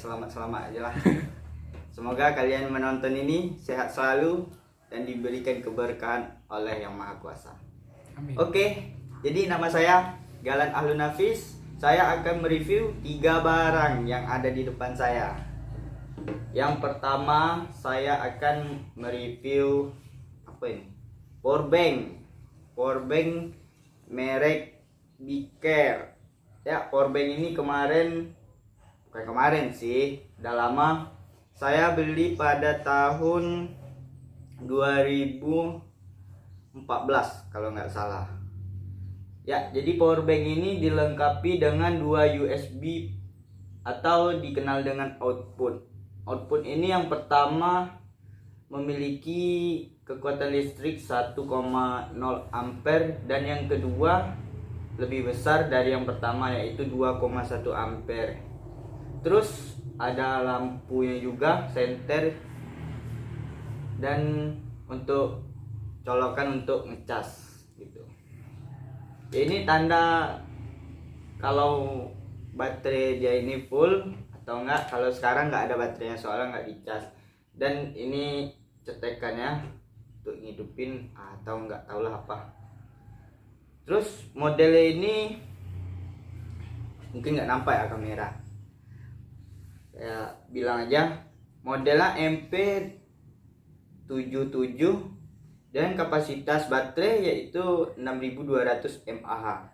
selamat aja lah. Semoga kalian menonton ini sehat selalu dan diberikan keberkahan oleh Yang Maha Kuasa. Amin. Oke, jadi nama saya Galan Ahlun Nafis. Saya akan mereview 3 barang yang ada di depan saya. Yang pertama saya akan mereview apa ini? Powerbank merek Biker. Ya, powerbank ini bukan kemarin sih, udah lama. Saya beli pada tahun 2014 kalau nggak salah. Ya, jadi powerbank ini dilengkapi dengan 2 USB atau dikenal dengan output. Output ini yang pertama memiliki kekuatan listrik 1,0 ampere dan yang kedua lebih besar dari yang pertama yaitu 2,1 ampere. Terus ada lampunya juga senter dan untuk colokan untuk ngecas gitu. Ini tanda kalau baterai dia ini full atau enggak. Kalau sekarang nggak ada baterainya soalnya nggak dicas. Dan ini cetekannya untuk ngidupin atau nggak tahulah apa. Terus modelnya ini mungkin nggak nampak ya kamera. Saya bilang aja modelnya MP77 dan kapasitas baterai yaitu 6200 mAh.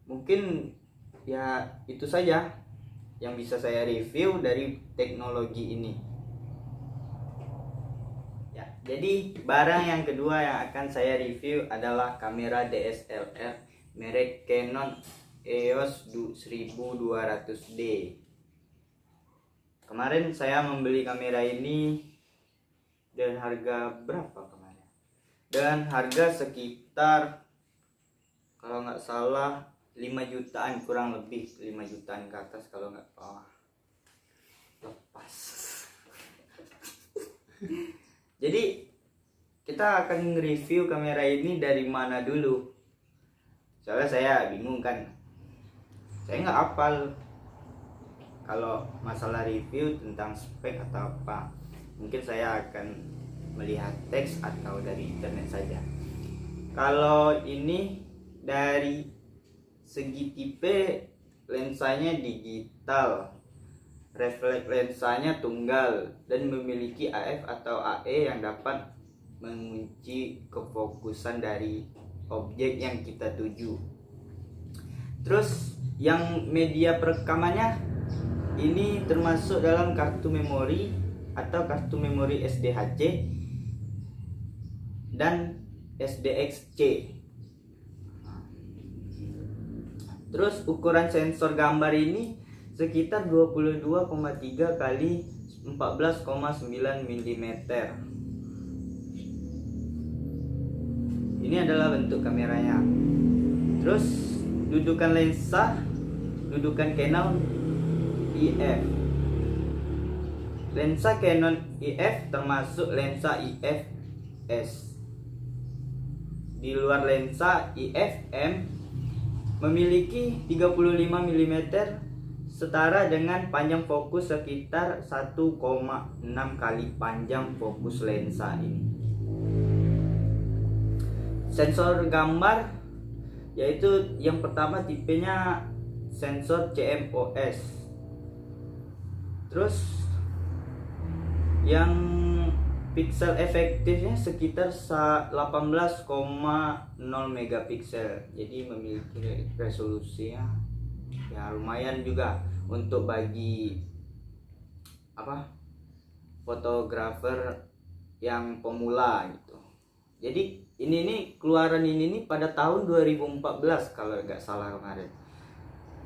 Mungkin ya itu saja yang bisa saya review dari teknologi ini. Ya, jadi barang yang kedua yang akan saya review adalah kamera DSLR merek Canon EOS 1200D. Kemarin saya membeli kamera ini dengan harga berapa kemarin? Dengan harga sekitar kalau nggak salah 5 jutaan, kurang lebih 5 jutaan ke atas kalau nggak lepas. Jadi kita akan review kamera ini dari mana dulu? Soalnya saya bingung kan. Saya nggak hafal kalau masalah review tentang spek atau apa. Mungkin saya akan melihat teks atau dari internet saja. Kalau ini dari segi tipe, lensanya digital, refleks lensanya tunggal dan memiliki AF atau AE yang dapat mengunci kefokusan dari objek yang kita tuju. Terus yang media perekamannya ini termasuk dalam kartu memori atau kartu memori SDHC dan SDXC. Terus ukuran sensor gambar ini sekitar 22,3 kali 14,9 mm. Ini adalah bentuk kameranya. Terus dudukan lensa, dudukan Canon EF. Lensa Canon EF termasuk lensa EF-S. Di luar lensa EF-M memiliki 35 mm setara dengan panjang fokus sekitar 1,6 kali panjang fokus lensa ini. Sensor gambar yaitu yang pertama tipenya sensor CMOS. Terus yang pixel efektifnya sekitar 18,0 megapiksel. Jadi memiliki resolusinya ya lumayan juga untuk bagi fotografer yang pemula gitu. Jadi ini keluaran ini pada tahun 2014 kalau nggak salah kemarin.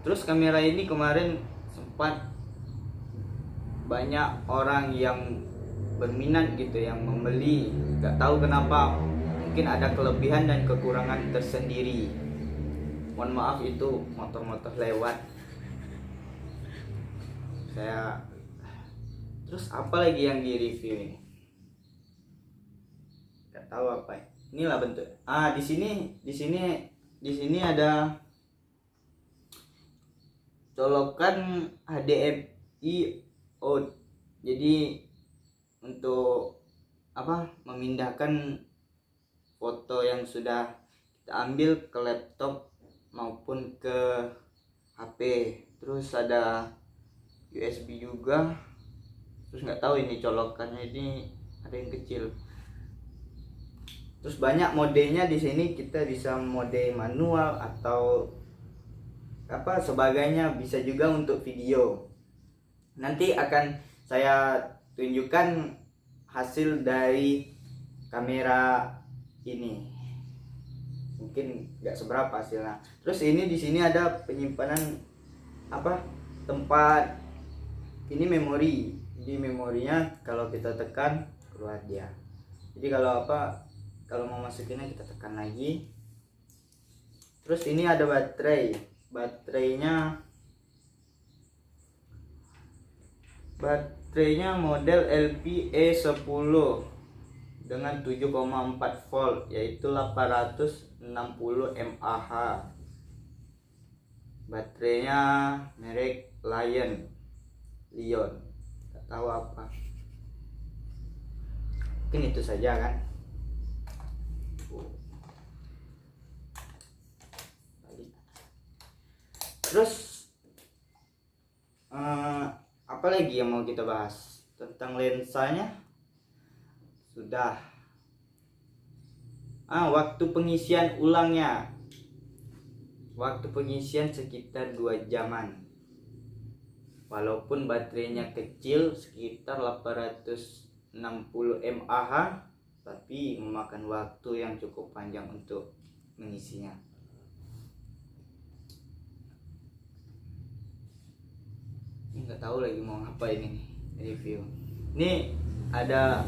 Terus kamera ini kemarin sempat banyak orang yang berminat gitu, yang membeli. Nggak tahu kenapa, mungkin ada kelebihan dan kekurangan tersendiri. Mohon maaf itu motor-motor lewat. Terus apa lagi yang di review ini? Nggak tahu apa ya. Inilah bentuk. di sini ada colokan HDMI out. Jadi untuk memindahkan foto yang sudah kita ambil ke laptop maupun ke HP. Terus ada USB juga. Terus nggak tahu ini colokannya ini ada yang kecil. Terus banyak modenya di sini, kita bisa mode manual atau sebagainya, bisa juga untuk video. Nanti akan saya tunjukkan hasil dari kamera ini. Mungkin nggak seberapa hasilnya. Terus ini di sini ada penyimpanan tempat ini memori. Jadi memorinya kalau kita tekan keluar dia. Jadi kalau mau masukinnya kita tekan lagi. Terus ini ada baterai. Baterainya model LPE10 dengan 7,4 volt, yaitu 860 mAh. Baterainya merek Lion, tak tahu apa. Mungkin itu saja kan. Terus apa lagi yang mau kita bahas? Tentang lensanya sudah. Waktu pengisian ulangnya. Waktu pengisian sekitar 2 jaman. Walaupun baterainya kecil sekitar 860 mAh, tapi memakan waktu yang cukup panjang untuk mengisinya. Nggak tahu lagi mau ngapain ini review. Ini ada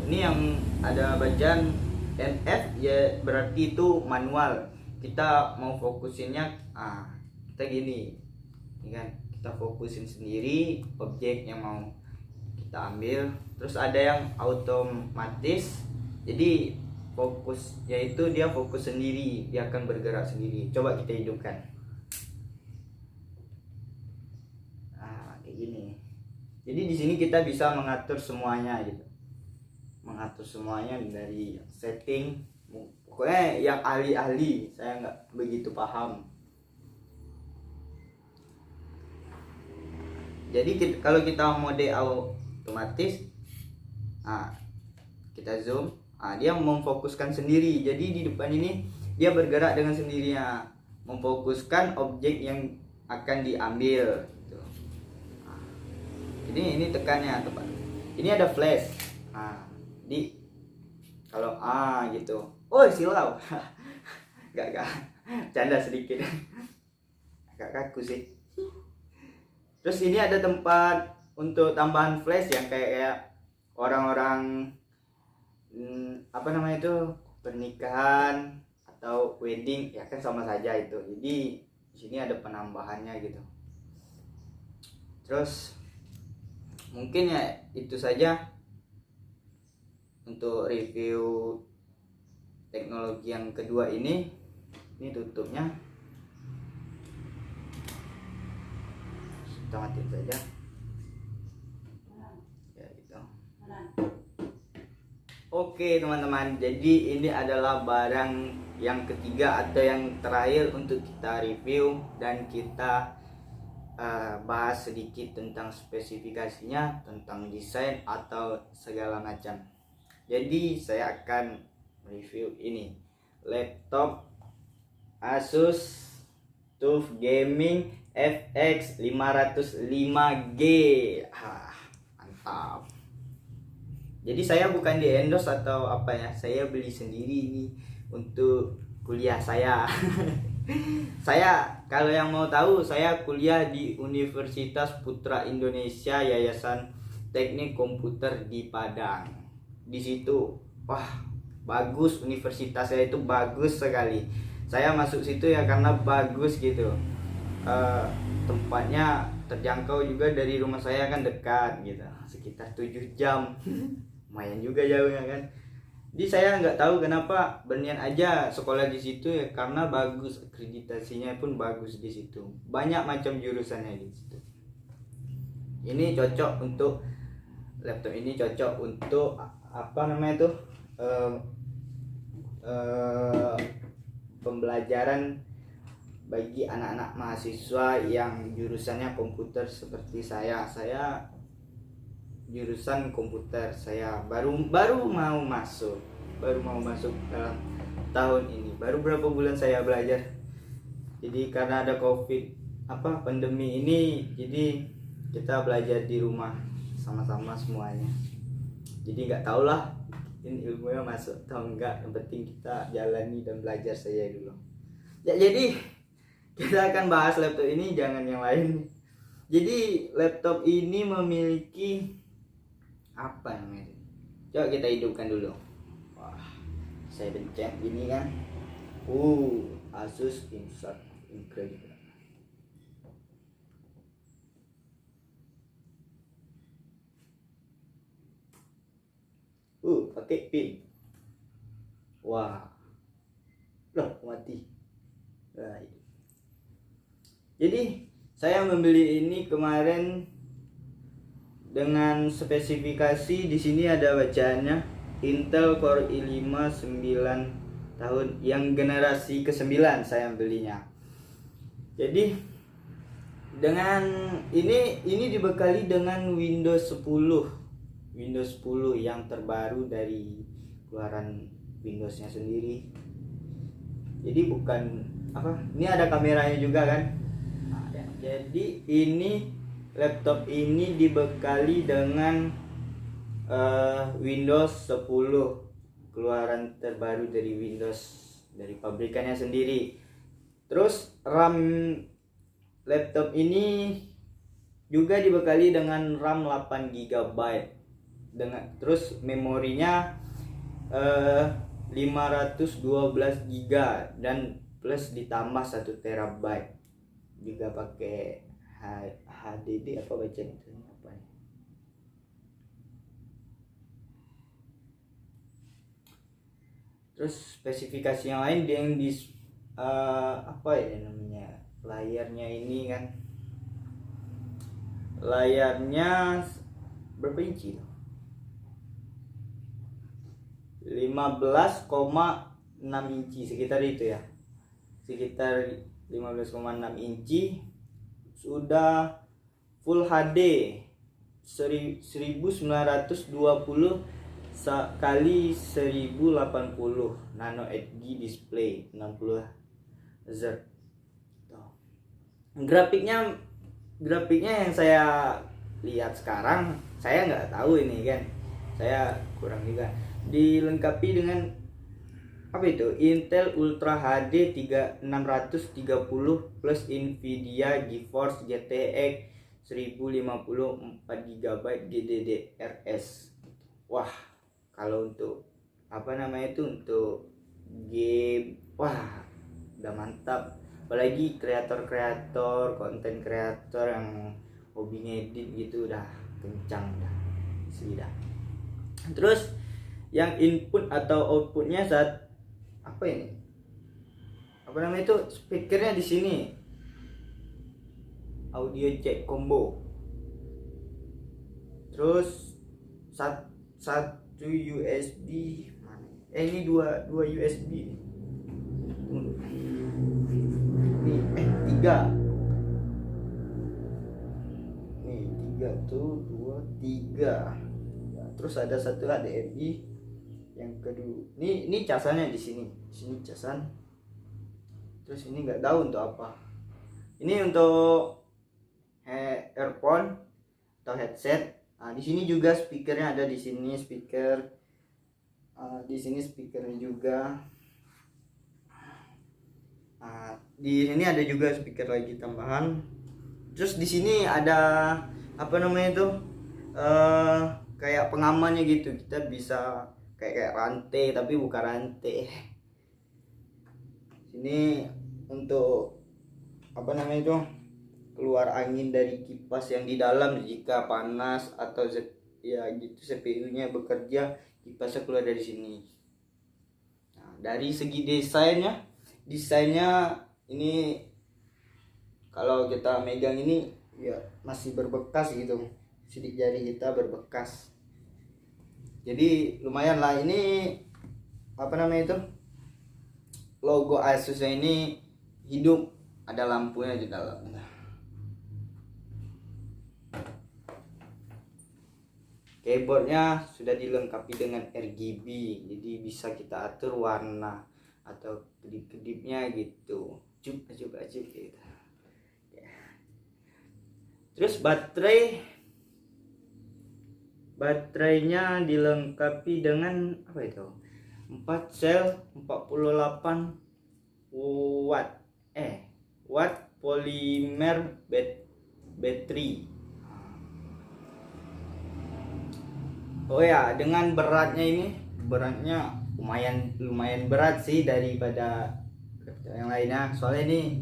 yang ada bacaan MF, ya berarti itu manual. Kita mau fokusinnya kita gini kan, kita fokusin sendiri objek yang mau kita ambil. Terus ada yang otomatis, jadi fokus, yaitu dia fokus sendiri, dia akan bergerak sendiri. Coba kita hidupkan. Gini. Jadi di sini kita bisa mengatur semuanya gitu. Mengatur semuanya dari setting. Pokoknya yang ahli-ahli, saya nggak begitu paham. Jadi kalau kita mode otomatis, kita zoom, dia memfokuskan sendiri. Jadi di depan ini dia bergerak dengan sendirinya, memfokuskan objek yang akan diambil. Ini tekannya tepat. Ini ada flash. Kalau gitu. Oh, silau. Gak. Canda sedikit. Agak kaku sih. Terus ini ada tempat untuk tambahan flash yang kayak orang-orang pernikahan atau wedding, ya kan sama saja itu. Jadi di sini ada penambahannya gitu. Terus mungkin ya itu saja untuk review teknologi yang kedua ini. Ini tutupnya. Kita matiin saja. Ya gitu. Oke teman-teman, jadi ini adalah barang yang ketiga atau yang terakhir untuk kita review dan kita bahas sedikit tentang spesifikasinya, tentang desain atau segala macam. Jadi saya akan review ini, laptop Asus TUF Gaming FX 505G. Mantap. Jadi saya bukan di endorse atau apa ya, saya beli sendiri ini untuk kuliah saya. Saya, kalau yang mau tahu, saya kuliah di Universitas Putra Indonesia, Yayasan Teknik Komputer di Padang. Di situ, bagus, universitas saya itu bagus sekali. Saya masuk situ ya karena bagus gitu. Tempatnya terjangkau juga, dari rumah saya kan dekat gitu, sekitar 7 jam. Lumayan juga jauhnya kan. Jadi saya nggak tahu kenapa berniat aja sekolah di situ ya, karena bagus, akreditasinya pun bagus di situ. Banyak macam jurusannya di situ. Ini cocok untuk laptop ini cocok untuk apa namanya tuh pembelajaran bagi anak-anak mahasiswa yang jurusannya komputer seperti saya. Saya jurusan komputer, saya baru mau masuk dalam tahun ini, baru berapa bulan saya belajar. Jadi karena ada pandemi ini, jadi kita belajar di rumah sama-sama semuanya. Jadi nggak tau lah ini ilmunya masuk atau enggak, yang penting kita jalani dan belajar saya dulu ya. Jadi kita akan bahas laptop ini, jangan yang lain. Jadi laptop ini memiliki apa namanya? Coba kita hidupkan dulu. Wah, saya pencet ini kan. Asus Insert Incredible. Pakai pin. Wah. Loh, mati. Nah, itu. Jadi, saya membeli ini kemarin dengan spesifikasi di sini ada bacaannya Intel Core i5 9 tahun yang generasi ke-9 saya belinya. Jadi dengan ini dibekali dengan Windows 10 yang terbaru dari keluaran Windowsnya sendiri. Jadi bukan ini ada kameranya juga kan. Nah, ya. Jadi ini laptop ini dibekali dengan Windows 10 keluaran terbaru dari Windows, dari pabrikannya sendiri. Terus RAM laptop ini juga dibekali dengan RAM 8 GB terus memorinya 512 GB dan plus ditambah 1 TB, juga pakai HDD apa bacaan itu apa ya? Terus spesifikasi yang lain yang di layarnya ini kan, layarnya berapa inci? 15,6 inci sekitar itu ya, sekitar 15,6 inci. Sudah Full HD 1920 kali 1080 Nano HD display 60 Hz. Grafiknya yang saya lihat sekarang, saya nggak tahu ini kan, saya kurang juga. Dilengkapi dengan Intel Ultra HD 3630 plus Nvidia GeForce GTX 1050 4GB GDDR6. Wah, kalau untuk untuk game, wah udah mantap. Apalagi kreator konten kreator yang hobi ngedit gitu, udah kencang dah, sudah. Terus yang input atau outputnya saat speakernya di sini, audio jack combo. Terus satu USB ini dua USB nih, tiga tuh, 2 3. Terus ada satu HDMI yang kedua. Ini casannya di sini casan. Terus ini nggak tahu untuk apa. Ini untuk earphone atau headset. Nah, di sini juga speakernya ada di sini, speaker. Di sini speakernya juga. Di sini ada juga speaker lagi tambahan. Terus di sini ada kayak pengamannya gitu. Kita bisa kayak rantai, tapi bukan rantai. Ini untuk keluar angin dari kipas yang di dalam jika panas atau ya gitu CPU-nya bekerja, kipasnya keluar dari sini. dari segi desainnya ini kalau kita megang ini ya masih berbekas gitu, sidik jari kita berbekas. Jadi lumayan lah, ini apa namanya itu, logo Asusnya ini hidup, ada lampunya di dalam. Keyboardnya sudah dilengkapi dengan RGB, jadi bisa kita atur warna atau kedip-kedipnya gitu, acup gitu. Terus baterainya dilengkapi dengan apa itu, 4 sel 48 watt polimer battery. Oh ya, dengan beratnya lumayan berat sih daripada yang lainnya, soalnya ini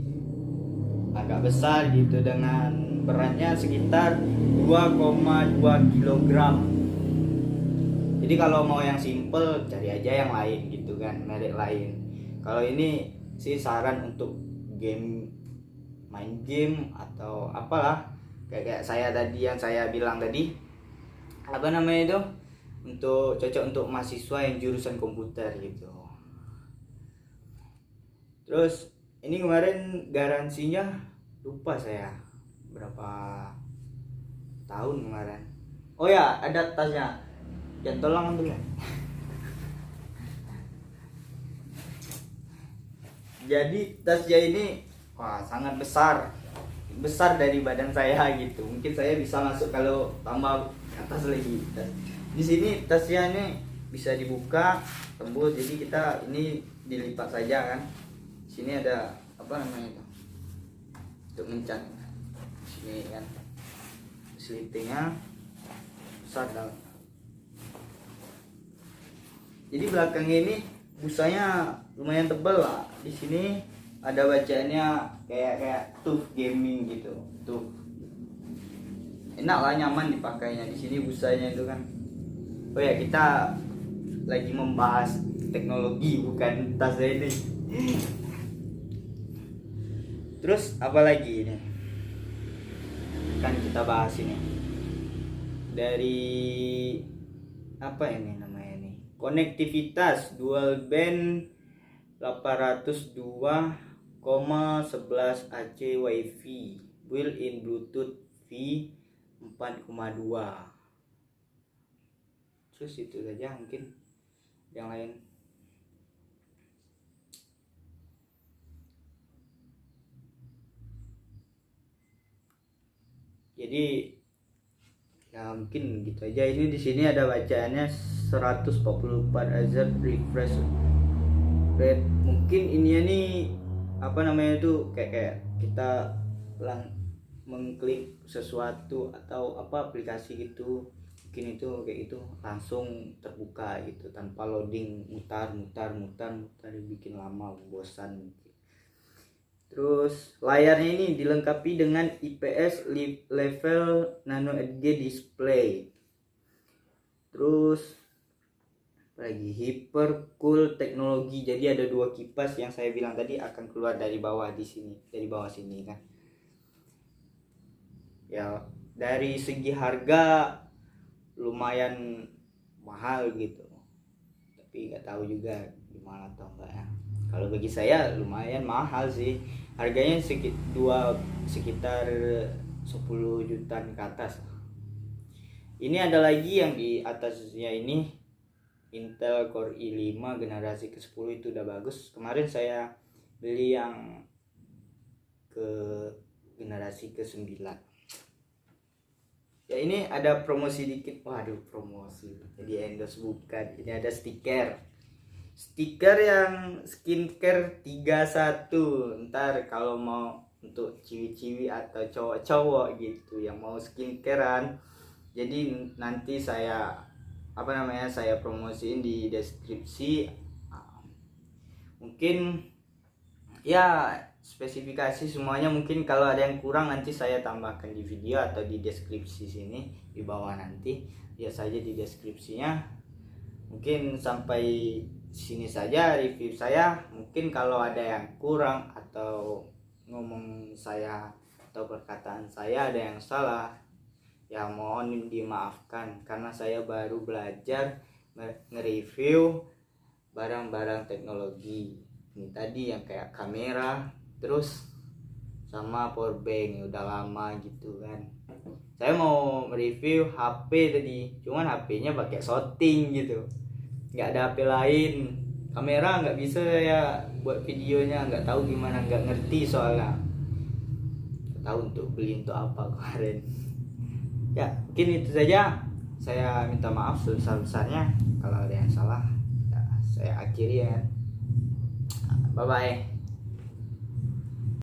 agak besar gitu, dengan beratnya sekitar 2,2 kg. Jadi kalau mau yang simple cari aja yang lain gitu kan, merek lain. Kalau ini sih saran untuk main game atau apalah, kayak saya tadi yang saya bilang tadi, apa namanya itu, untuk cocok untuk mahasiswa yang jurusan komputer gitu. Terus ini kemarin garansinya lupa saya berapa tahun kemarin. Oh ya, ada tasnya, jangan tolong ambil ya. Jadi tasnya ini sangat besar dari badan saya gitu. Mungkin saya bisa masuk kalau tambah atas lagi. Di sini tasnya ini bisa dibuka tembus, jadi kita ini dilipat saja kan. Di sini ada apa namanya itu, untuk ngencang. Sini kan selitingnya besar dalam. Jadi belakangnya ini busanya lumayan tebal lah. Di sini ada bacaannya kayak TUF gaming gitu. Tuh. Enak lah, nyaman dipakainya. Di sini busanya itu kan. Oh ya, kita lagi membahas teknologi bukan tas ini. Terus apa lagi ini? Kan kita bahas ini. Dari apa ini namanya nih? Konektivitas dual band 802,11 AC Wi-Fi, built-in Bluetooth V 4,2. Terus itu saja, mungkin yang lain. Jadi ya mungkin gitu aja. Ini di sini ada bacaannya 144 Hz refresh rate. Mungkin ini nih apa namanya itu, kayak kita mengklik sesuatu atau apa aplikasi gitu, mungkin itu kayak itu langsung terbuka gitu tanpa loading, mutar bikin lama, bosan. Terus layarnya ini dilengkapi dengan IPS level Nano LED display. Terus lagi hyper cool teknologi, jadi ada 2 kipas yang saya bilang tadi akan keluar dari bawah sini kan. Ya dari segi harga lumayan mahal gitu, tapi nggak tahu juga gimana atau enggak ya. Kalau bagi saya lumayan mahal sih harganya, sekitar 10 jutaan ke atas. Ini ada lagi yang di atasnya ini Intel Core i5 generasi ke-10, itu udah bagus. Kemarin saya beli yang ke generasi ke-9. Ya ini ada promosi dikit. Waduh, promosi. Jadi endorse bukan. Ini ada stiker yang skincare 31. Ntar kalau mau untuk ciwi-ciwi atau cowok-cowok gitu yang mau skincarean, jadi nanti saya promosiin di deskripsi. Mungkin ya spesifikasi semuanya, mungkin kalau ada yang kurang nanti saya tambahkan di video atau di deskripsi sini di bawah, nanti lihat saja di deskripsinya. Mungkin sampai sini saja review saya. Mungkin kalau ada yang kurang atau ngomong saya atau perkataan saya ada yang salah, ya mohon dimaafkan karena saya baru belajar nge-review barang-barang teknologi. Ini tadi yang kayak kamera, terus sama power bank, udah lama gitu kan. Saya mau review HP tadi, cuman HP-nya pakai shooting gitu, nggak ada HP lain. Kamera nggak bisa ya buat videonya, nggak tahu gimana, nggak ngerti soalnya, nggak tahu untuk beli untuk apa kemarin. Ya mungkin itu saja, saya minta maaf sebesar-besarnya kalau ada yang salah ya, saya akhiri ya, bye bye.